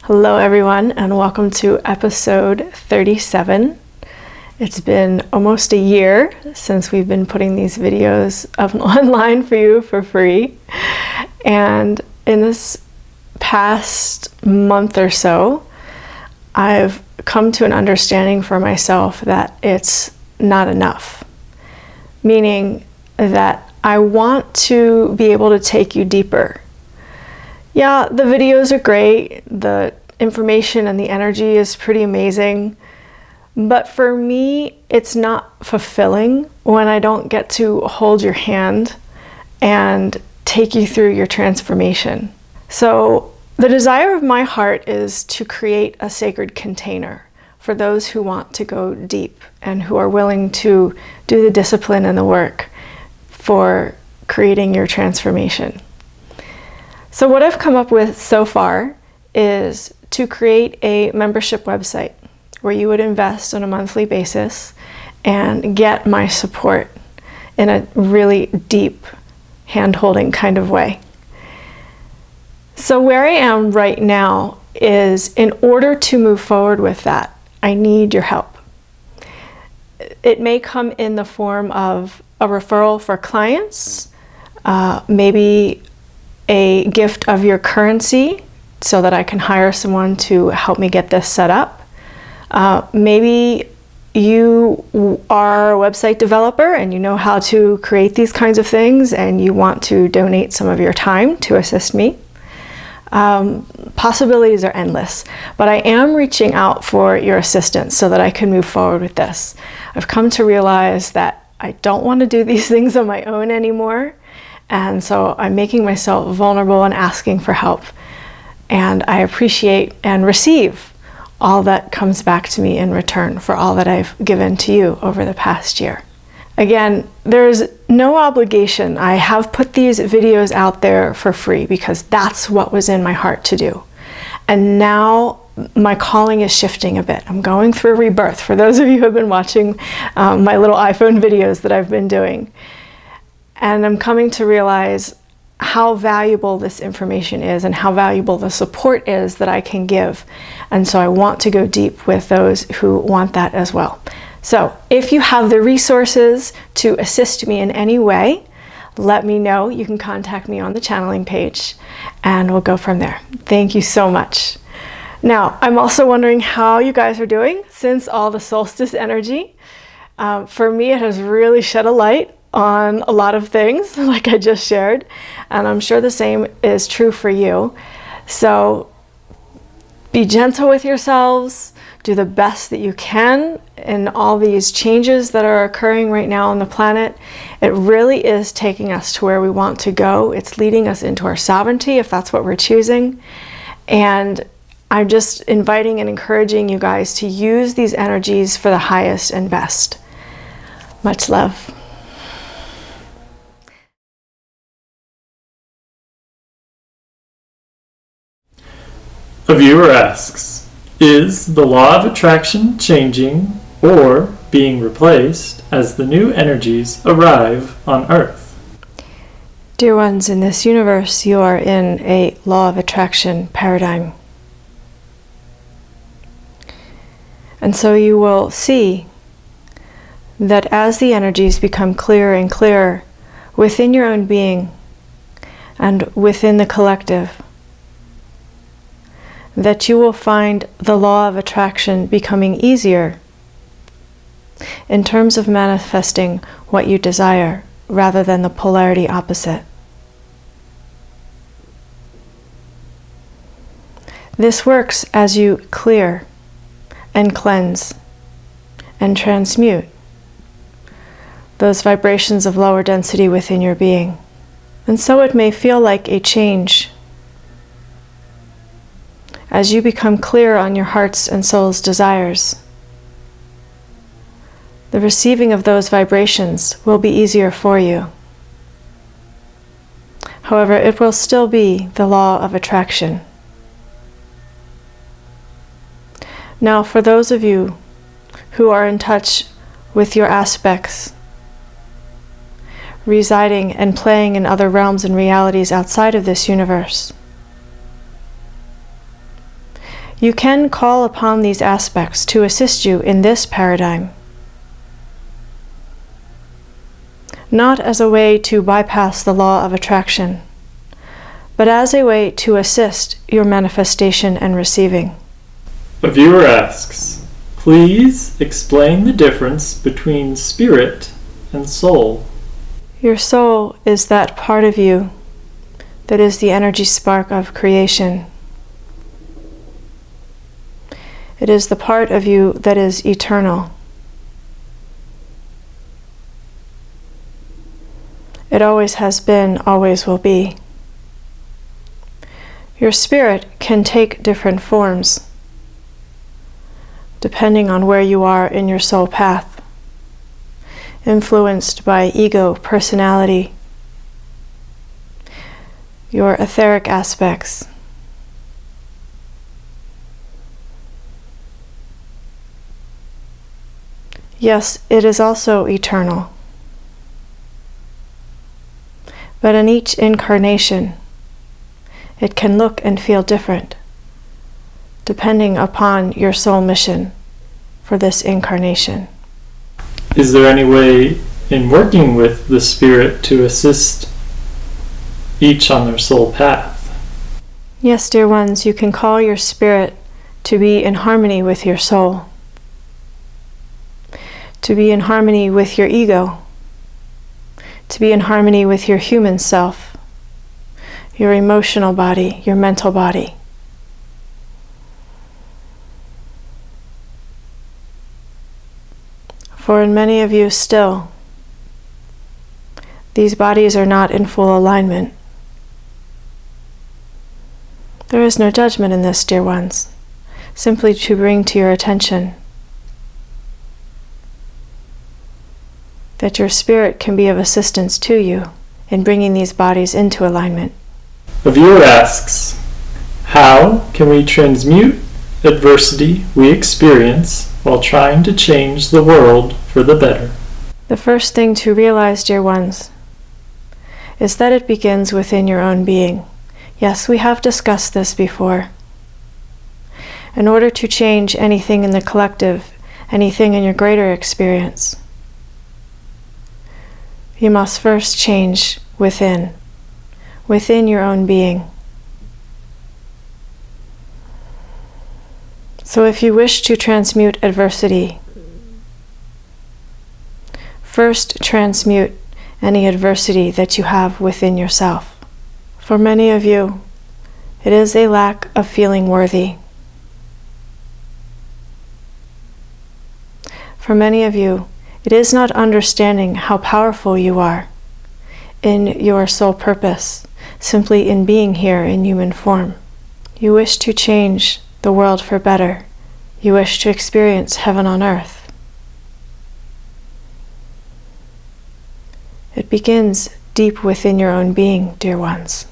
Hello everyone, and welcome to episode 37. It's been almost a year since we've been putting these videos up online for you for free. And in this past month or so, I've come to an understanding for myself that it's not enough. Meaning that I want to be able to take you deeper. Yeah, the videos are great, the information and the energy is pretty amazing, but for me, it's not fulfilling when I don't get to hold your hand and take you through your transformation. So the desire of my heart is to create a sacred container for those who want to go deep and who are willing to do the discipline and the work for creating your transformation. So what I've come up with so far is to create a membership website where you would invest on a monthly basis and get my support in a really deep hand-holding kind of way. So where I am right now is, in order to move forward with that, I need your help. It may come in the form of a referral for clients, maybe a gift of your currency so that I can hire someone to help me get this set up. Maybe you are a website developer and you know how to create these kinds of things and you want to donate some of your time to assist me. Possibilities are endless, but I am reaching out for your assistance so that I can move forward with this. I've come to realize that I don't want to do these things on my own anymore. And so I'm making myself vulnerable and asking for help. And I appreciate and receive all that comes back to me in return for all that I've given to you over the past year. Again, there's no obligation. I have put these videos out there for free because that's what was in my heart to do. And now my calling is shifting a bit. I'm going through a rebirth. For those of you who have been watching my little iPhone videos that I've been doing. And I'm coming to realize how valuable this information is and how valuable the support is that I can give. And so I want to go deep with those who want that as well. So if you have the resources to assist me in any way, let me know. You can contact me on the channeling page and we'll go from there. Thank you so much. Now, I'm also wondering how you guys are doing since all the solstice energy. For me, it has really shed a light on a lot of things, like I just shared, and I'm sure the same is true for you. So be gentle with yourselves, do the best that you can in all these changes that are occurring right now on the planet. It really is taking us to where we want to go. It's leading us into our sovereignty, if that's what we're choosing. And I'm just inviting and encouraging you guys to use these energies for the highest and best. Much love. A viewer asks, is the law of attraction changing or being replaced as the new energies arrive on Earth? Dear ones, in this universe, you are in a law of attraction paradigm. And so you will see that as the energies become clearer and clearer within your own being and within the collective, that you will find the law of attraction becoming easier in terms of manifesting what you desire rather than the polarity opposite. This works as you clear and cleanse and transmute those vibrations of lower density within your being. And so it may feel like a change as you become clear on your heart's and soul's desires. The receiving of those vibrations will be easier for you. However, it will still be the law of attraction. Now, for those of you who are in touch with your aspects, residing and playing in other realms and realities outside of this universe, You can call upon these aspects to assist you in this paradigm, not as a way to bypass the law of attraction, but as a way to assist your manifestation and receiving. A viewer asks, please explain the difference between spirit and soul. Your soul is that part of you that is the energy spark of creation. It is the part of you that is eternal. It always has been, always will be. Your spirit can take different forms, depending on where you are in your soul path, influenced by ego, personality, your etheric aspects. Yes, it is also eternal. But in each incarnation, it can look and feel different, depending upon your soul mission for this incarnation. Is there any way in working with the spirit to assist each on their soul path? Yes, dear ones, you can call your spirit to be in harmony with your soul, to be in harmony with your ego, to be in harmony with your human self, your emotional body, your mental body. For in many of you still, these bodies are not in full alignment. There is no judgment in this, dear ones, simply to bring to your attention that your spirit can be of assistance to you in bringing these bodies into alignment. A viewer asks, how can we transmute adversity we experience while trying to change the world for the better? The first thing to realize, dear ones, is that it begins within your own being. Yes, we have discussed this before. In order to change anything in the collective, anything in your greater experience, you must first change within your own being. So if you wish to transmute adversity, first transmute any adversity that you have within yourself. For many of you, it is a lack of feeling worthy. For many of you, it is not understanding how powerful you are in your soul purpose, simply in being here in human form. You wish to change the world for better. You wish to experience heaven on earth. It begins deep within your own being, dear ones.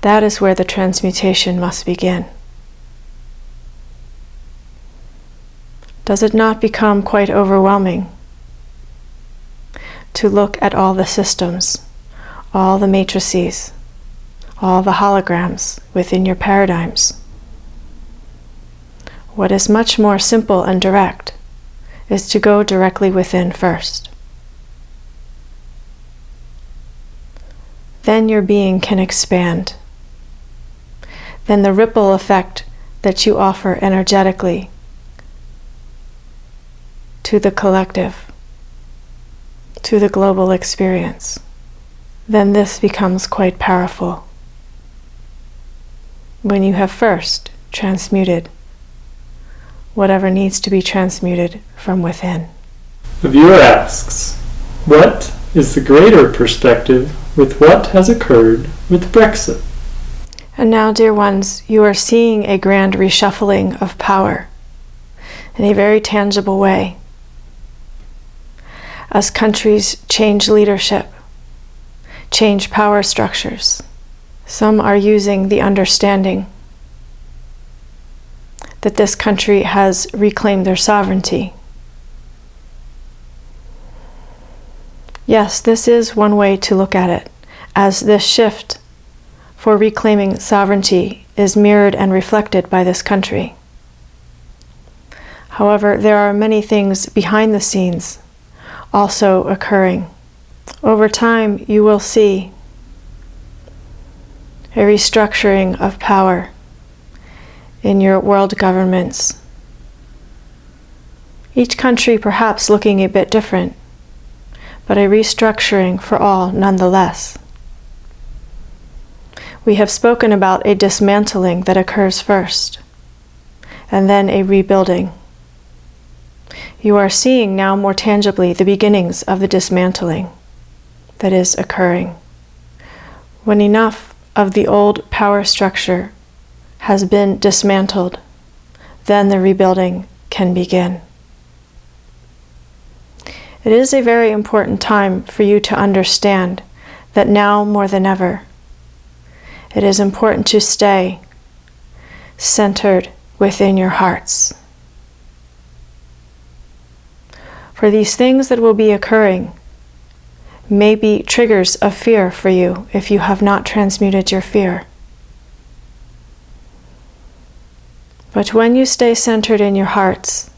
That is where the transmutation must begin. Does it not become quite overwhelming to look at all the systems, all the matrices, all the holograms within your paradigms? What is much more simple and direct is to go directly within first. Then your being can expand. Then the ripple effect that you offer energetically to the collective, to the global experience, then this becomes quite powerful. When you have first transmuted whatever needs to be transmuted from within. The viewer asks, what is the greater perspective with what has occurred with Brexit? And now, dear ones, you are seeing a grand reshuffling of power in a very tangible way. As countries change leadership, change power structures, some are using the understanding that this country has reclaimed their sovereignty. Yes, this is one way to look at it, as this shift for reclaiming sovereignty is mirrored and reflected by this country. However, there are many things behind the scenes also occurring. Over time, you will see a restructuring of power in your world governments. Each country perhaps looking a bit different, but a restructuring for all nonetheless. We have spoken about a dismantling that occurs first, and then a rebuilding. You are seeing now more tangibly the beginnings of the dismantling that is occurring. When enough of the old power structure has been dismantled, then the rebuilding can begin. It is a very important time for you to understand that now more than ever, it is important to stay centered within your hearts. For these things that will be occurring may be triggers of fear for you if you have not transmuted your fear. But when you stay centered in your hearts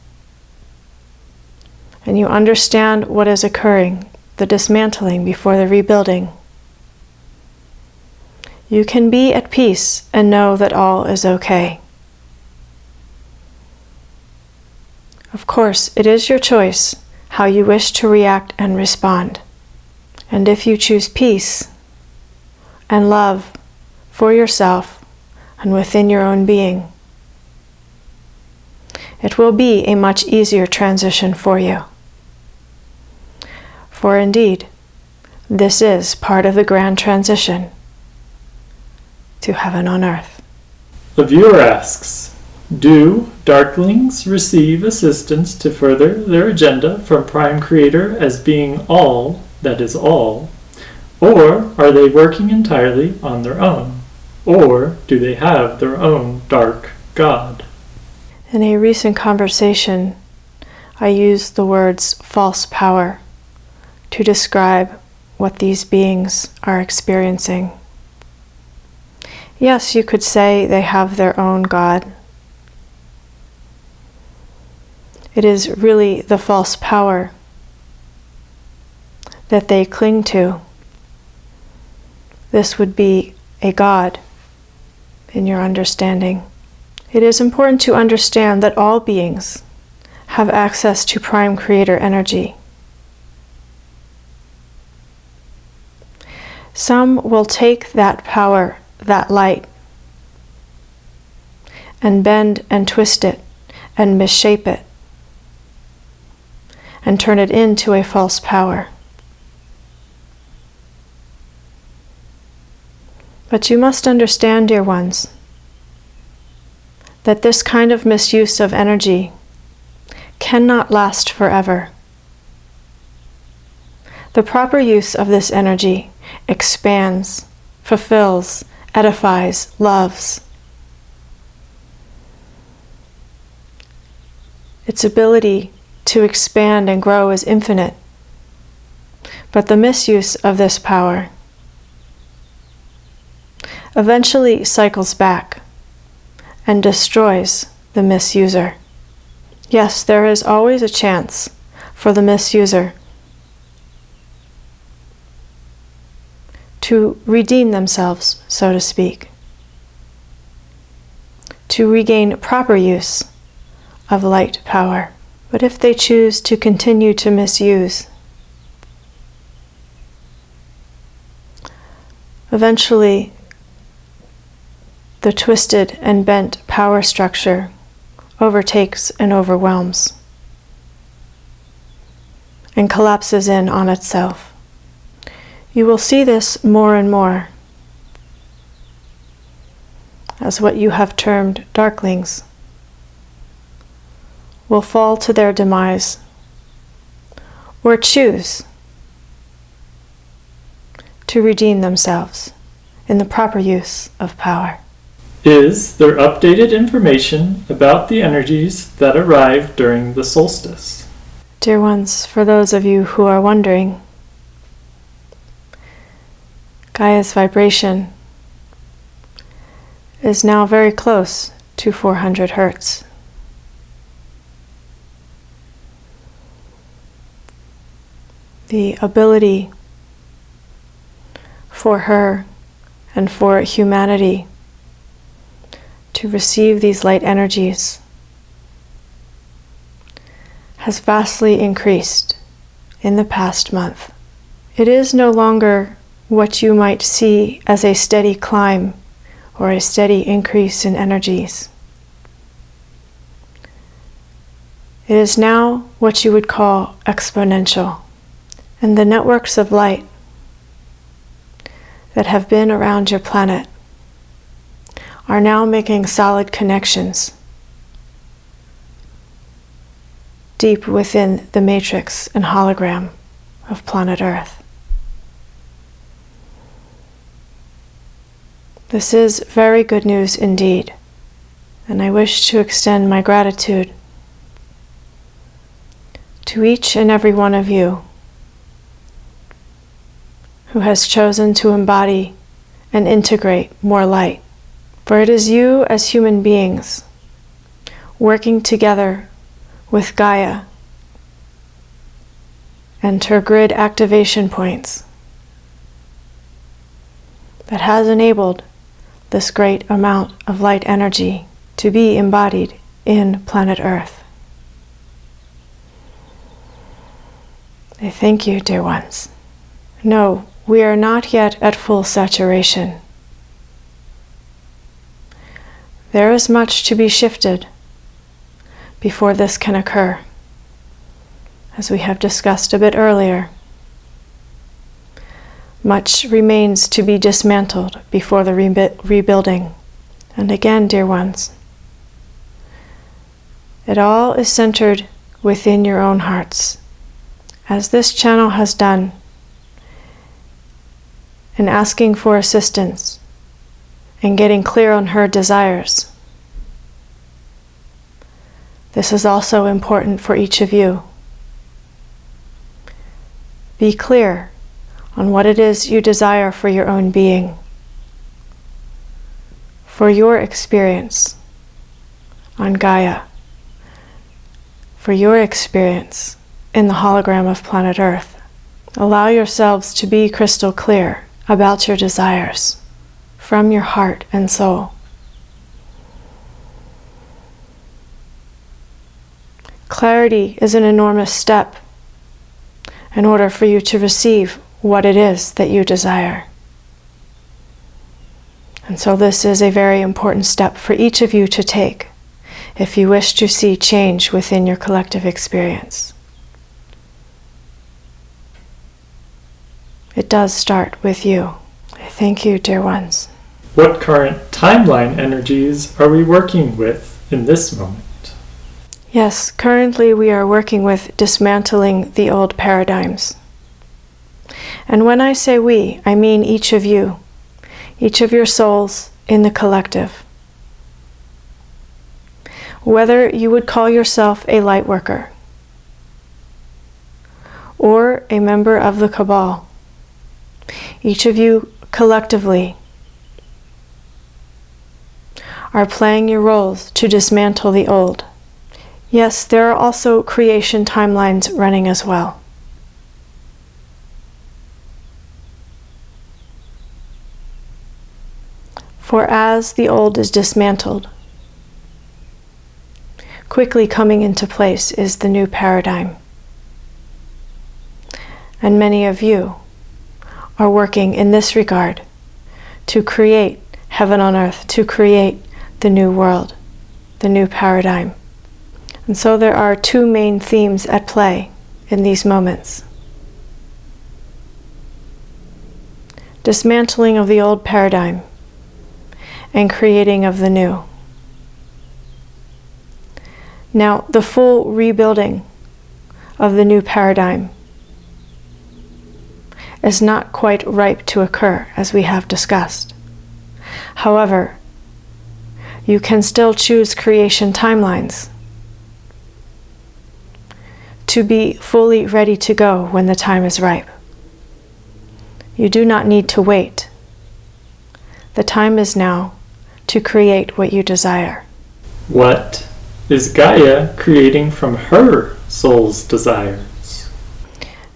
and you understand what is occurring, the dismantling before the rebuilding, you can be at peace and know that all is okay. Of course, it is your choice how you wish to react and respond. And if you choose peace and love for yourself and within your own being, it will be a much easier transition for you. For indeed, this is part of the grand transition to heaven on earth. The viewer asks, do darklings receive assistance to further their agenda from Prime Creator as being all that is all, or are they working entirely on their own, or do they have their own dark god? In a recent conversation, I used the words false power to describe what these beings are experiencing. Yes, you could say they have their own god. It is really the false power that they cling to. This would be a god in your understanding. It is important to understand that all beings have access to Prime Creator energy. Some will take that power, that light, and bend and twist it and misshape it and turn it into a false power. But you must understand, dear ones, that this kind of misuse of energy cannot last forever. The proper use of this energy expands, fulfills, edifies, loves. Its ability to expand and grow is infinite, but the misuse of this power eventually cycles back and destroys the misuser. Yes, there is always a chance for the misuser to redeem themselves, so to speak, to regain proper use of light power. But if they choose to continue to misuse, eventually the twisted and bent power structure overtakes and overwhelms and collapses in on itself. You will see this more and more as what you have termed darklings will fall to their demise or choose to redeem themselves in the proper use of power. Is there updated information about the energies that arrive during the solstice? Dear ones, for those of you who are wondering, Gaia's vibration is now very close to 400 hertz. The ability for her and for humanity to receive these light energies has vastly increased in the past month. It is no longer what you might see as a steady climb or a steady increase in energies. It is now what you would call exponential. And the networks of light that have been around your planet are now making solid connections deep within the matrix and hologram of planet Earth. This is very good news indeed, and I wish to extend my gratitude to each and every one of you who has chosen to embody and integrate more light. For it is you as human beings working together with Gaia and her grid activation points that has enabled this great amount of light energy to be embodied in planet Earth. I thank you, dear ones. No, we are not yet at full saturation. There is much to be shifted before this can occur, as we have discussed a bit earlier. Much remains to be dismantled before the rebuilding. And again, dear ones, it all is centered within your own hearts, as this channel has done, in asking for assistance and getting clear on her desires. This is also important for each of you. Be clear on what it is you desire for your own being, for your experience on Gaia, for your experience in the hologram of planet Earth. Allow yourselves to be crystal clear about your desires from your heart and soul. Clarity is an enormous step in order for you to receive what it is that you desire. And so this is a very important step for each of you to take if you wish to see change within your collective experience. It does start with you. I thank you, dear ones. What current timeline energies are we working with in this moment? Yes, currently we are working with dismantling the old paradigms. And when I say we, I mean each of you, each of your souls in the collective. Whether you would call yourself a light worker or a member of the Cabal, each of you collectively are playing your roles to dismantle the old. Yes, there are also creation timelines running as well. For as the old is dismantled, quickly coming into place is the new paradigm. And many of you are working in this regard to create heaven on earth, to create the new world, the new paradigm. And so there are two main themes at play in these moments. Dismantling of the old paradigm and creating of the new. Now, the full rebuilding of the new paradigm is not quite ripe to occur, as we have discussed. However, you can still choose creation timelines to be fully ready to go when the time is ripe. You do not need to wait. The time is now to create what you desire. What is Gaia creating from her soul's desires?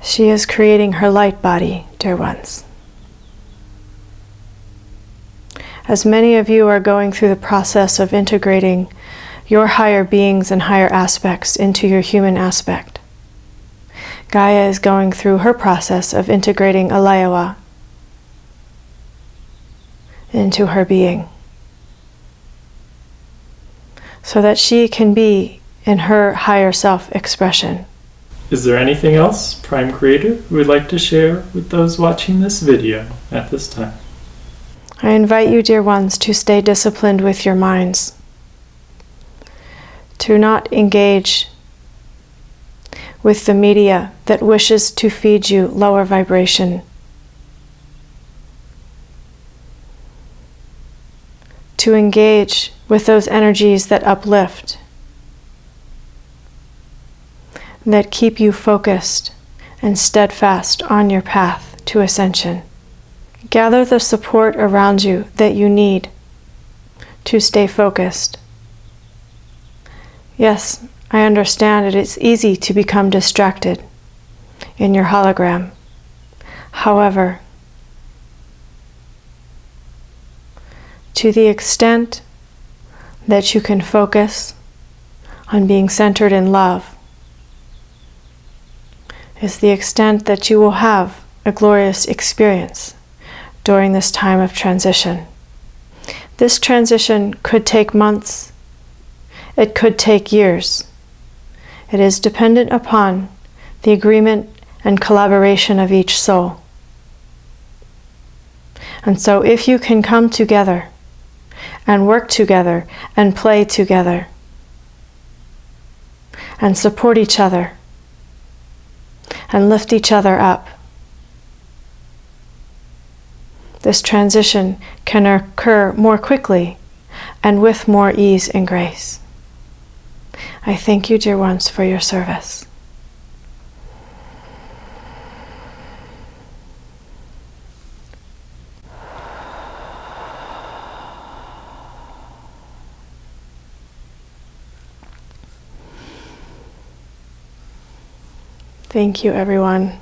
She is creating her light body, dear ones. As many of you are going through the process of integrating your higher beings and higher aspects into your human aspect, Gaia is going through her process of integrating Alewa into her being, so that she can be in her higher self-expression. Is there anything else Prime Creator would like to share with those watching this video at this time? I invite you, dear ones, to stay disciplined with your minds, to not engage with the media that wishes to feed you lower vibration, to engage with those energies that uplift, that keep you focused and steadfast on your path to ascension. Gather the support around you that you need to stay focused. Yes, I understand it is easy to become distracted in your hologram. However, to the extent that you can focus on being centered in love is the extent that you will have a glorious experience during this time of transition. This transition could take months. It could take years. It is dependent upon the agreement and collaboration of each soul. And so if you can come together and work together and play together and support each other and lift each other up, this transition can occur more quickly and with more ease and grace. I thank you, dear ones, for your service. Thank you, everyone,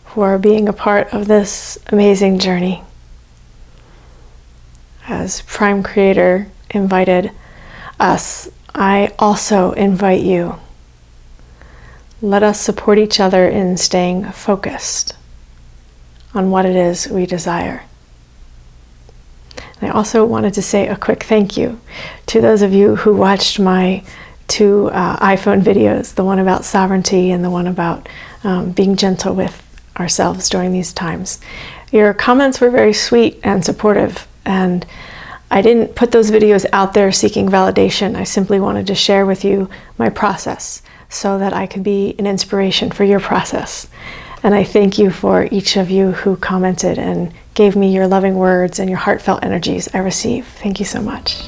for being a part of this amazing journey. As Prime Creator invited us, I also invite you. Let us support each other in staying focused on what it is we desire. And I also wanted to say a quick thank you to those of you who watched my two iPhone videos, the one about sovereignty and the one about being gentle with ourselves during these times. Your comments were very sweet and supportive, and I didn't put those videos out there seeking validation. I simply wanted to share with you my process so that I could be an inspiration for your process. And I thank you for each of you who commented and gave me your loving words and your heartfelt energies I receive. Thank you so much.